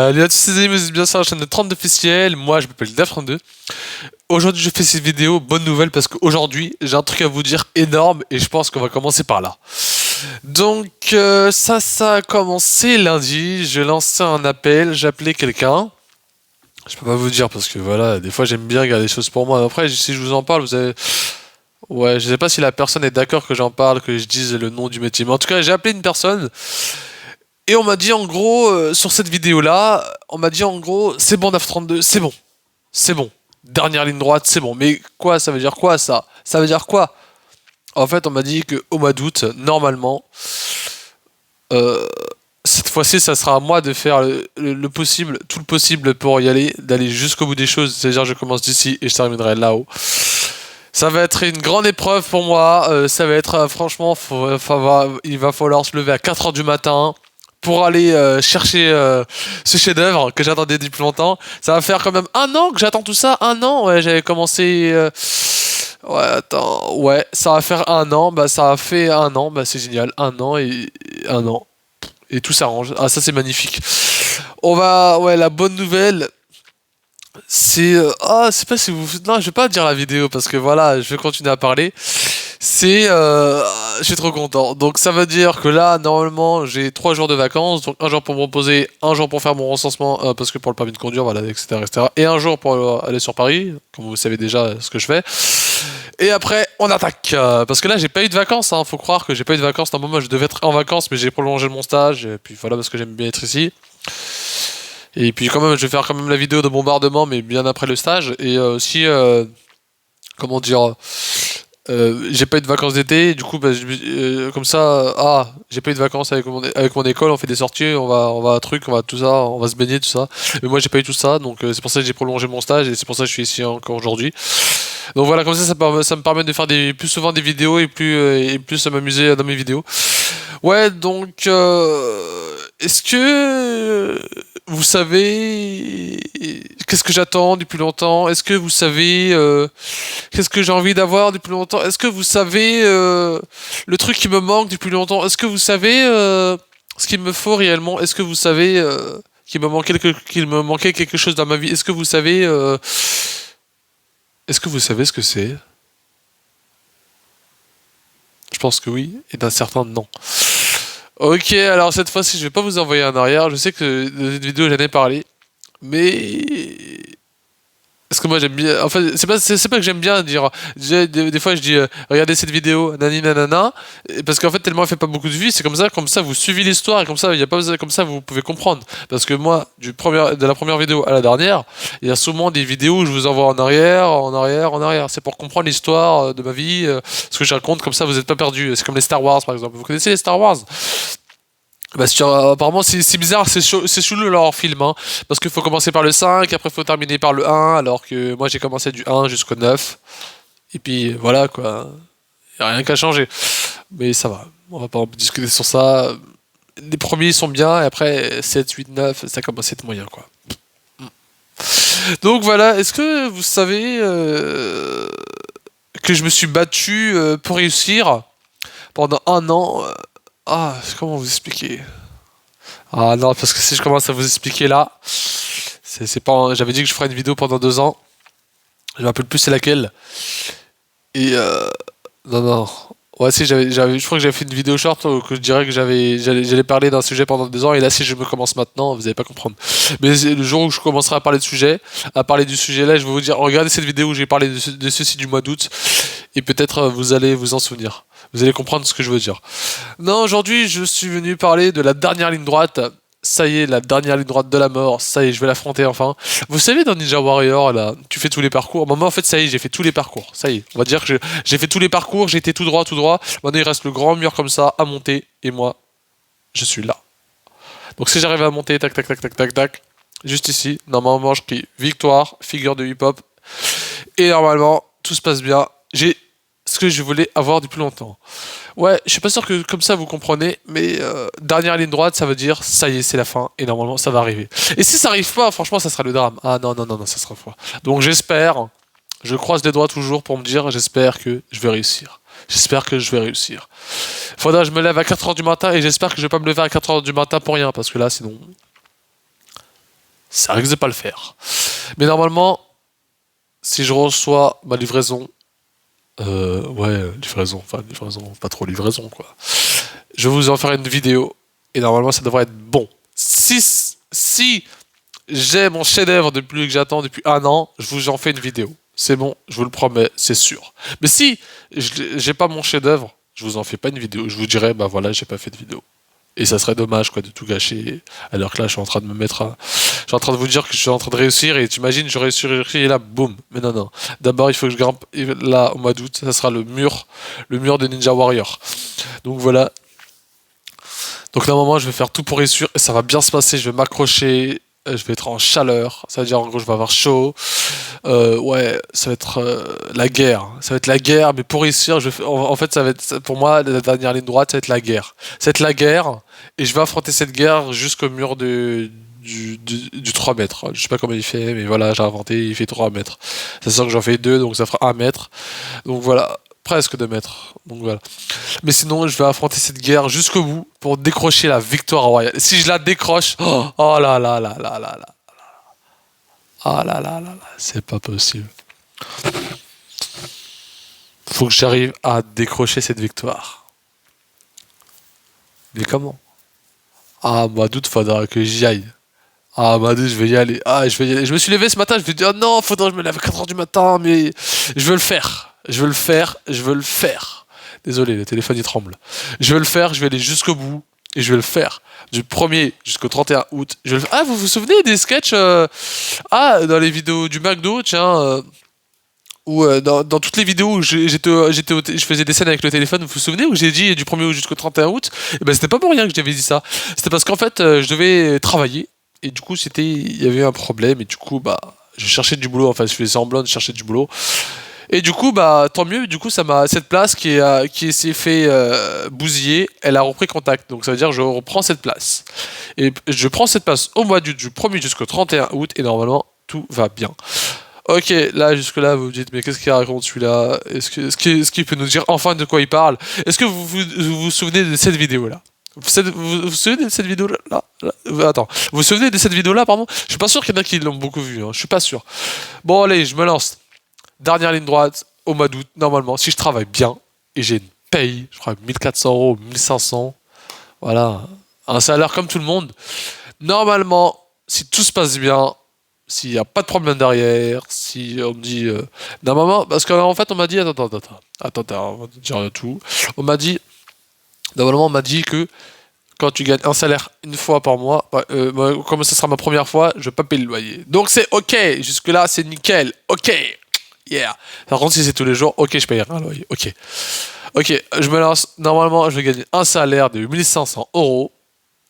Salut à tous les amis, vous êtes bien sur la chaîne de 32 officiel. Moi, je m'appelle Daf32. Aujourd'hui, je fais cette vidéo. Bonne nouvelle parce qu'aujourd'hui, j'ai un truc à vous dire énorme et je pense qu'on va commencer par là. Donc, ça a commencé lundi. J'ai lancé un appel, j'ai appelé quelqu'un. Je peux pas vous dire parce que voilà, des fois, j'aime bien garder des choses pour moi. Après, si je vous en parle, vous avez. Ouais, je sais pas si la personne est d'accord que j'en parle, que je dise le nom du métier. Mais en tout cas, j'ai appelé une personne. Et on m'a dit en gros, sur cette vidéo-là, on m'a dit en gros, c'est bon DAF32, c'est bon. C'est bon. Dernière ligne droite, c'est bon. Mais quoi, ça veut dire quoi ça? Ça veut dire quoi? En fait, on m'a dit qu'au mois d'août, normalement, euh, cette fois-ci, ça sera à moi de faire le possible, tout le possible pour y aller, d'aller jusqu'au bout des choses. C'est-à-dire, je commence d'ici et je terminerai là-haut. Ça va être une grande épreuve pour moi. Ça va être, franchement, il va falloir se lever à 4 h du matin pour aller chercher ce chef-d'œuvre que j'attendais depuis longtemps. Ça va faire quand même un an que j'attends tout ça. Un an, ouais, j'avais commencé. Ouais, attends, ouais, ça va faire un an. Bah, ça a fait un an. Bah, c'est génial. Un an et un an. Et tout s'arrange. Ah, ça, c'est magnifique. On va. Ouais, la bonne nouvelle. C'est ah, c'est pas si vous non, je vais pas dire la vidéo parce que voilà, je vais continuer à parler. C'est je suis trop content. Donc ça veut dire que là normalement, j'ai 3 jours de vacances, donc un jour pour me reposer, un jour pour faire mon recensement parce que pour le permis de conduire, voilà, etc., etc. Et un jour pour aller sur Paris, comme vous savez déjà ce que je fais. Et après, on attaque parce que là, j'ai pas eu de vacances hein. Faut croire que j'ai pas eu de vacances. Normalement, je devais être en vacances, mais j'ai prolongé mon stage et puis voilà parce que j'aime bien être ici. Et puis quand même, je vais faire quand même la vidéo de bombardement, mais bien après le stage. Et aussi, comment dire, j'ai pas eu de vacances d'été. Du coup, bah, comme ça, j'ai pas eu de vacances avec mon école. On fait des sorties, on va à truc, on va tout ça, on va se baigner, tout ça. Mais moi, j'ai pas eu tout ça, donc c'est pour ça que j'ai prolongé mon stage et c'est pour ça que je suis ici encore aujourd'hui. Donc voilà, comme ça me permet de faire plus souvent des vidéos et plus m'amuser dans mes vidéos. Ouais, donc est-ce que vous savez qu'est-ce que j'attends depuis longtemps? Est-ce que vous savez qu'est-ce que j'ai envie d'avoir depuis longtemps? Est-ce que vous savez le truc qui me manque depuis longtemps? Est-ce que vous savez ce qu'il me faut réellement? Est-ce que vous savez qu'il me manquait quelque chose dans ma vie? Est-ce que vous savez ce que c'est? Je pense que oui, et d'un certain non. Ok, alors cette fois-ci, je vais pas vous envoyer en arrière. Je sais que dans cette vidéo, j'en ai parlé. Mais. Parce que moi, j'aime bien. Enfin, c'est pas que j'aime bien dire. Des fois, je dis regardez cette vidéo, nani nanana. Parce qu'en fait, tellement elle fait pas beaucoup de vues, c'est comme ça, vous suivez l'histoire. Et comme ça, il y a pas besoin, comme ça, vous pouvez comprendre. Parce que moi, de la première vidéo à la dernière, il y a souvent des vidéos où je vous envoie en arrière, en arrière, en arrière. C'est pour comprendre l'histoire de ma vie, ce que je raconte. Comme ça, vous n'êtes pas perdu. C'est comme les Star Wars, par exemple. Vous connaissez les Star Wars? Bah, apparemment, c'est bizarre, c'est chelou leur film, hein, parce qu'il faut commencer par le 5, après il faut terminer par le 1, alors que moi j'ai commencé du 1 jusqu'au 9, et puis voilà quoi, y a rien qu'à changer. Mais ça va, on va pas discuter sur ça. Les premiers sont bien, et après 7, 8, 9, ça commence à être moyen quoi. Donc voilà, est-ce que vous savez que je me suis battu pour réussir pendant un an comment vous expliquer? Ah non, parce que si je commence à vous expliquer là, c'est pas. J'avais dit que je ferais une vidéo pendant 2 ans. Je me rappelle plus c'est laquelle. Et non non. Ouais si je crois que j'avais fait une vidéo short où que je dirais que j'allais parler d'un sujet pendant 2 ans et là si je me commence maintenant vous allez pas comprendre. Mais le jour où je commencerai à parler du sujet là, je vais vous dire regardez cette vidéo où j'ai parlé de ceci du mois d'août et peut-être vous allez vous en souvenir. Vous allez comprendre ce que je veux dire. Non, aujourd'hui, je suis venu parler de la dernière ligne droite. Ça y est, la dernière ligne droite de la mort. Ça y est, je vais l'affronter enfin. Vous savez, dans Ninja Warrior, là, tu fais tous les parcours. Bon, moi, en fait, ça y est, j'ai fait tous les parcours. Ça y est, on va dire que j'ai fait tous les parcours. J'ai été tout droit, tout droit. Maintenant, il reste le grand mur comme ça à monter. Et moi, je suis là. Donc, si j'arrive à monter, tac, tac, tac, tac, tac, tac, juste ici, normalement, je crie victoire, figure de hip-hop. Et normalement, tout se passe bien. J'ai ce que je voulais avoir depuis longtemps. Ouais, je suis pas sûr que comme ça vous comprenez, mais dernière ligne droite, ça veut dire ça y est, c'est la fin, et normalement ça va arriver. Et si ça arrive pas, franchement, ça sera le drame. Ah non, non, non, non, ça sera froid. Donc j'espère, je croise les doigts toujours pour me dire, j'espère que je vais réussir. J'espère que je vais réussir. Faudra que je me lève à 4 h du matin, et j'espère que je vais pas me lever à 4 h du matin pour rien, parce que là, sinon, ça risque de pas le faire. Mais normalement, si je reçois ma livraison, livraison, pas trop livraison, quoi. Je vais vous en faire une vidéo, et normalement, ça devrait être bon. Si j'ai mon chef-d'œuvre depuis que j'attends depuis un an, je vous en fais une vidéo. C'est bon, je vous le promets, c'est sûr. Mais si j'ai pas mon chef-d'œuvre, je vous en fais pas une vidéo. Je vous dirai, bah voilà, j'ai pas fait de vidéo. Et ça serait dommage, quoi, de tout gâcher. Alors que là, je suis en train de me mettre je suis en train de vous dire que je suis en train de réussir, et tu imagines, je réussis, et là, boum. Mais non, non. D'abord, il faut que je grimpe, et là, au mois d'août, ça sera le mur de Ninja Warrior. Donc voilà. Donc normalement, je vais faire tout pour réussir, et ça va bien se passer, je vais m'accrocher, je vais être en chaleur, ça veut dire en gros je vais avoir chaud, ouais, ça va être la guerre, ça va être la guerre, mais pour réussir, en fait ça va être, pour moi, la dernière ligne droite, ça va être la guerre. Ça va être la guerre, et je vais affronter cette guerre jusqu'au mur du 3 mètres. Je sais pas comment il fait, mais voilà, j'ai inventé, il fait 3 mètres. Ça sent que j'en fais 2, donc ça fera 1 mètre. Donc voilà, presque 2 mètres. Donc voilà. Mais sinon, je vais affronter cette guerre jusqu'au bout pour décrocher la victoire royale. Si je la décroche, oh là là là là là là. Ah là là là là, c'est pas possible. Faut que j'arrive à décrocher cette victoire. Mais comment? Ah, mois d'août, faudra que j'y aille. Ah, mois d'août, je vais y aller. Ah, je vais y aller. Je me suis levé ce matin, je me suis dit, oh non, faudra que je me lève à 4h du matin, mais je veux le faire. Je veux le faire, je veux le faire. Désolé, le téléphone il tremble. Je vais le faire, je vais aller jusqu'au bout, et je vais le faire. Du 1er jusqu'au 31 août. Ah, vous vous souvenez des sketchs dans les vidéos du McDo, tiens, ou dans toutes les vidéos où je faisais des scènes avec le téléphone, vous vous souvenez, où j'ai dit du 1er août jusqu'au 31 août, et ben c'était pas pour rien que j'avais dit ça. C'était parce qu'en fait, je devais travailler, et du coup, il y avait un problème, et du coup, bah, je cherchais du boulot, enfin, je faisais semblant de chercher du boulot. Et du coup, bah, tant mieux, du coup, cette place qui s'est fait bousiller, elle a repris contact. Donc ça veut dire que je reprends cette place. Et je prends cette place au mois du 1er jusqu'au 31 août, et normalement, tout va bien. Ok, là, jusque-là, vous vous dites, mais qu'est-ce qu'il raconte celui-là? Est-ce qu'il peut nous dire enfin de quoi il parle? Est-ce que vous souvenez de cette vidéo-là? Vous souvenez de cette vidéo-là? Attends, vous vous souvenez de cette vidéo-là, pardon? Je suis pas sûr qu'il y en a qui l'ont beaucoup vue, hein. Je suis pas sûr. Bon, allez, je me lance. Dernière ligne droite, au mois d'août, normalement, si je travaille bien, et j'ai une paye, je crois 1400 euros, 1500, voilà, un salaire comme tout le monde, normalement, si tout se passe bien, s'il n'y a pas de problème derrière, si on me dit... normalement, parce qu'en fait, on m'a dit... Attends, on va dire tout. Normalement, on m'a dit que quand tu gagnes un salaire une fois par mois, comme ce sera ma première fois, je vais pas payer le loyer. Donc c'est ok, jusque-là, c'est nickel, ok. Yeah. Par contre, si c'est tous les jours, ok, je paye un loyer. Ok. Ok, je me lance. Normalement, je vais gagner un salaire de 1500 euros.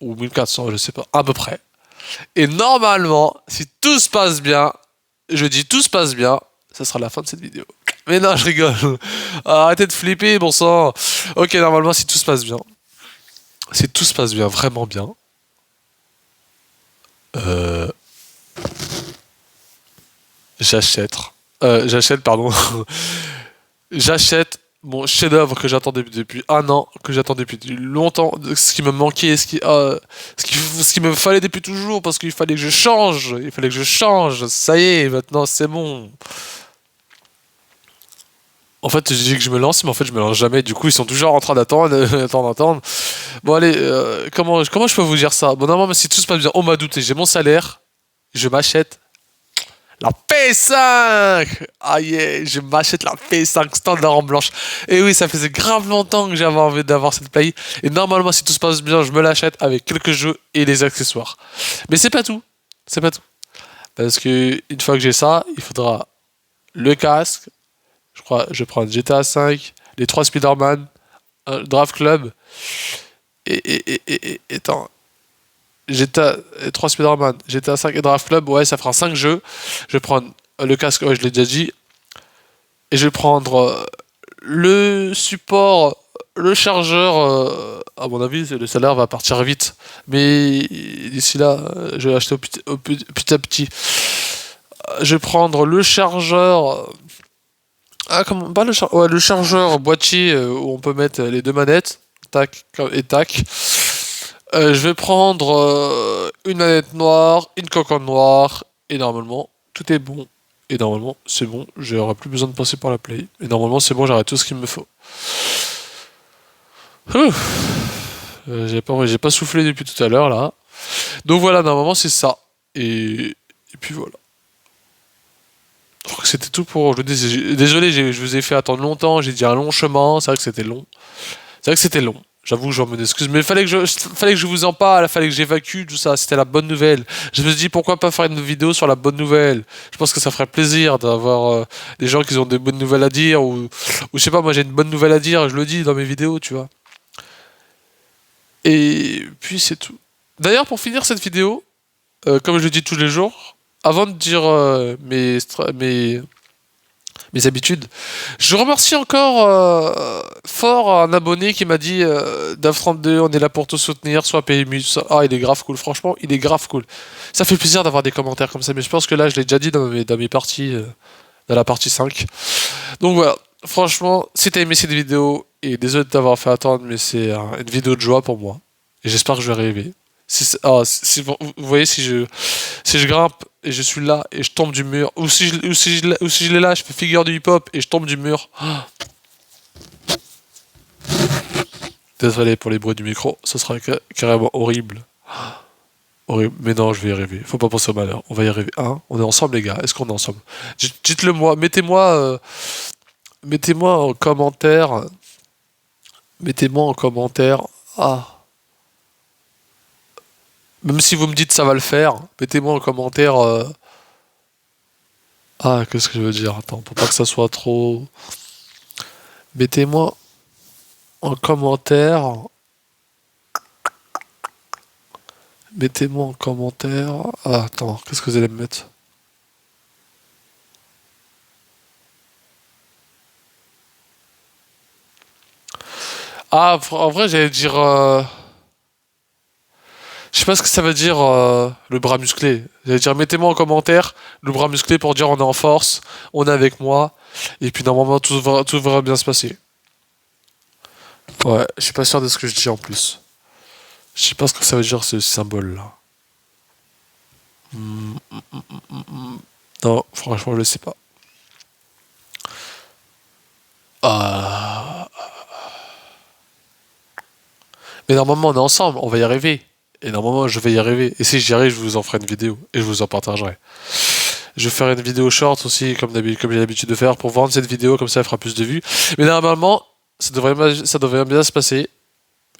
Ou 1400, je sais pas, à peu près. Et normalement, si tout se passe bien, je dis tout se passe bien, ça sera la fin de cette vidéo. Mais non, je rigole. Arrêtez de flipper, bon sang. Ok, normalement, si tout se passe bien. Si tout se passe bien, vraiment bien. J'achète. Pardon. J'achète mon chef-d'œuvre que j'attendais depuis un an, que j'attendais depuis longtemps, ce qui me manquait, ce qui me fallait depuis toujours, parce qu'il fallait que je change, ça y est, maintenant c'est bon. En fait, je dis que je me lance, mais en fait, je me lance jamais. Du coup, ils sont toujours en train d'attendre, attendre. Bon, allez, comment je peux vous dire ça? Bon, normalement, si tout se passe bien, on m'a douté, j'ai mon salaire, je m'achète la PS5. Ah yeah, je m'achète la PS5 standard en blanche. Et oui, ça faisait grave longtemps que j'avais envie d'avoir cette Play. Et normalement, si tout se passe bien, je me l'achète avec quelques jeux et les accessoires. Mais c'est pas tout. C'est pas tout. Parce que une fois que j'ai ça, il faudra le casque. Je crois, je prends GTA 5, les 3 Spider-Man, Draft Club. Attends. GTA 3 Spider-Man, GTA 5 et Draft Club, ouais, ça fera 5 jeux. Je vais prendre le casque, ouais, je l'ai déjà dit. Et je vais prendre le support, le chargeur. À mon avis, le salaire va partir vite. Mais d'ici là, je vais acheter petit à petit. Je vais prendre le chargeur. Ah, comment pas le chargeur boîtier où on peut mettre les deux manettes. Tac et tac. Je vais prendre une manette noire, une coque noire, et normalement, tout est bon. Et normalement, c'est bon, j'aurai plus besoin de passer par la play. Et normalement, c'est bon, j'aurai tout ce qu'il me faut. J'ai pas soufflé depuis tout à l'heure, là. Donc voilà, normalement, c'est ça. Et puis voilà. Je crois que c'était tout pour aujourd'hui. Désolé, je vous ai fait attendre longtemps, j'ai dit un long chemin, c'est vrai que c'était long. C'est vrai que c'était long. J'avoue, je m'en excuse, mais fallait que je vous en parle, fallait que j'évacue tout ça. C'était la bonne nouvelle. Je me suis dit pourquoi pas faire une vidéo sur la bonne nouvelle. Je pense que ça ferait plaisir d'avoir des gens qui ont des bonnes nouvelles à dire ou je sais pas. Moi, j'ai une bonne nouvelle à dire, je le dis dans mes vidéos, tu vois. Et puis c'est tout. D'ailleurs, pour finir cette vidéo, comme je le dis tous les jours, avant de dire mes habitudes. Je remercie encore fort un abonné qui m'a dit DAF32, on est là pour te soutenir, soit PMU, tout ça. Ah, il est grave cool, franchement, il est grave cool. Ça fait plaisir d'avoir des commentaires comme ça, mais je pense que là, je l'ai déjà dit dans mes parties, dans la partie 5. Donc voilà, franchement, si t'as aimé cette vidéo, et désolé de t'avoir fait attendre, mais c'est une vidéo de joie pour moi. Et j'espère que je vais arriver. Vous voyez, si je grimpe et je suis là et je tombe du mur, ou si je l'ai là, je fais figure du hip-hop et je tombe du mur. Désolé pour les bruits du micro, ce sera carrément horrible. Horrible. Mais non, je vais y arriver. Faut pas penser au malheur. On va y arriver. Hein, on est ensemble, les gars. Est-ce qu'on est ensemble? Dites-le moi. Mettez-moi en commentaire. Mettez-moi en commentaire. Ah. Même si vous me dites ça va le faire, mettez-moi en commentaire. Ah, qu'est-ce que je veux dire? Attends, pour pas que ça soit trop. Mettez-moi en commentaire. Mettez-moi en commentaire. Ah, attends, qu'est-ce que vous allez me mettre? Ah, en vrai, j'allais dire. Je sais pas ce que ça veut dire le bras musclé. J'allais dire mettez-moi en commentaire le bras musclé pour dire on est en force, on est avec moi, et puis normalement tout devrait bien se passer. Ouais, je suis pas sûr de ce que je dis en plus. Je sais pas ce que ça veut dire ce symbole là. Hmm, non, franchement je le sais pas. Ah. Mais normalement on est ensemble, on va y arriver. Et normalement je vais y arriver. Et si j'y arrive, je vous en ferai une vidéo et je vous en partagerai. Je vais faire une vidéo short aussi, comme j'ai l'habitude de faire, pour vendre cette vidéo, comme ça elle fera plus de vues. Mais normalement, ça devrait bien se passer,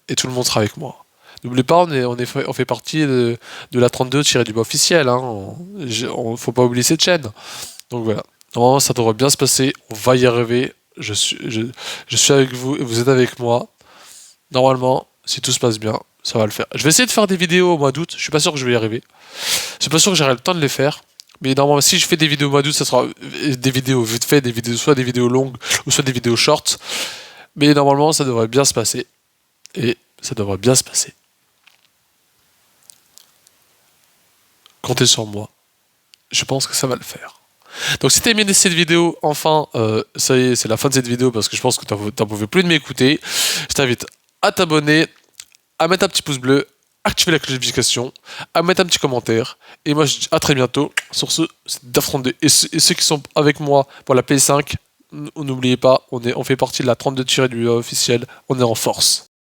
et tout le monde sera avec moi. N'oubliez pas, on fait partie de la 32-du-bas officiel, hein. Faut pas oublier cette chaîne. Donc voilà. Normalement, ça devrait bien se passer, on va y arriver. Je suis avec vous, et vous êtes avec moi. Normalement, si tout se passe bien, ça va le faire. Je vais essayer de faire des vidéos au mois d'août, je suis pas sûr que je vais y arriver. Je suis pas sûr que j'aurai le temps de les faire. Mais normalement, si je fais des vidéos au mois d'août, ça sera des vidéos vite fait, soit des vidéos longues, ou soit des vidéos shorts. Mais normalement, ça devrait bien se passer. Et ça devrait bien se passer. Comptez sur moi. Je pense que ça va le faire. Donc si t'as aimé cette vidéo, enfin, ça y est, c'est la fin de cette vidéo parce que je pense que t'en pouvais plus de m'écouter. Je t'invite à t'abonner, à mettre un petit pouce bleu, activer la cloche de notification, à mettre un petit commentaire. Et moi, je dis à très bientôt. Sur ce, c'est DAF32. Et ceux qui sont avec moi pour la PS5, n'oubliez pas, on fait partie de la 32 du officiel. On est en force.